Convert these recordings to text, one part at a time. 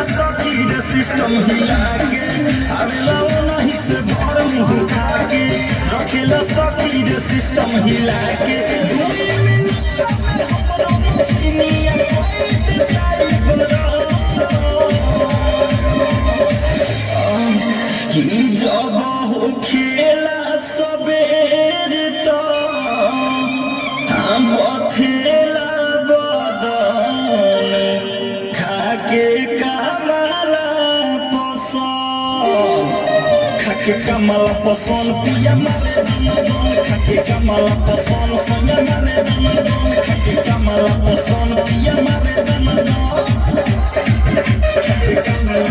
System हिला के अगला नहीं से भर मुँह खा के रखेला सखी रे सिस्टम हिला के कि जब हो खेला सबेर तो हम बथेला बदन खाके खाके कमला पसंद पिया मारे खाके कमला पसंद संगे मारे खाके कमला पसंद पिया मारे खाके कमला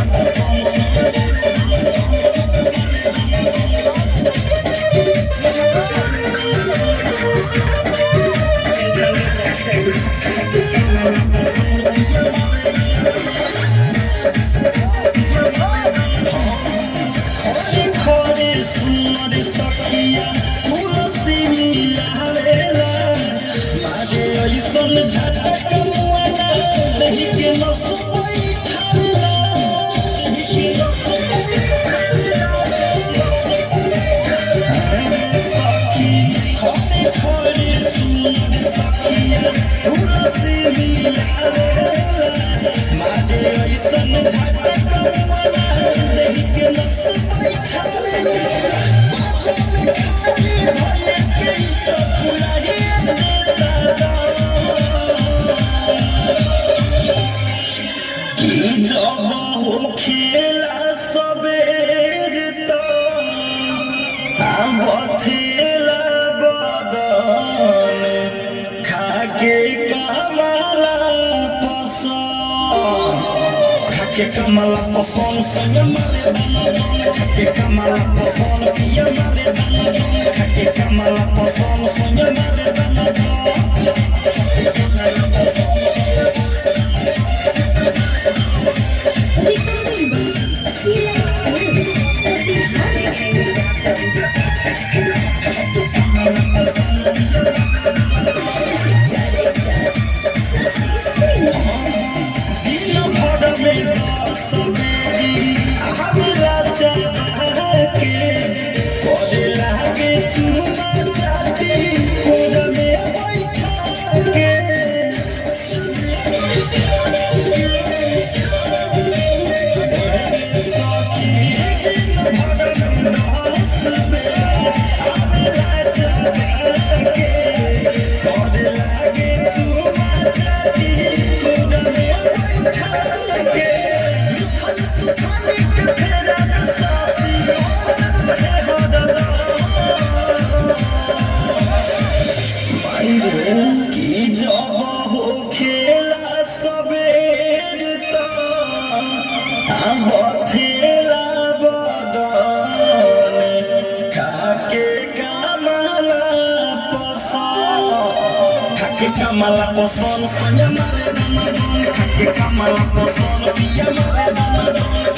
खेला सबेर तो बथेला बदन खाके कमला पसंद खाके कमला पसंद संगे मारे खाके कमला पसंद पिया मारे खाके कमला पसंद संगे मारे बथेला बदन खाके कमला पसंद खाके कमला पसंद संगे मारे खाके कमला पसंद पिया मारे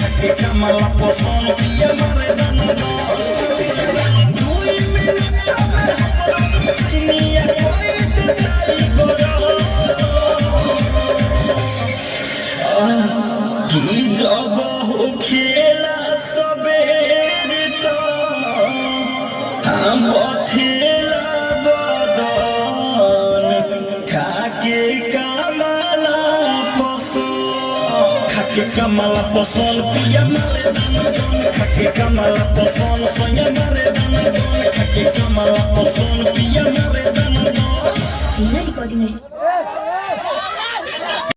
खाके कमला पसंद पिया मारे जब हो खेला सबेर तो हम बथेला बदन खाके कमला पसंद खाके कमला पसंद पिया मारे खाके कमला पसंद संगे मारे खाके कमला पसंद पिया मारे।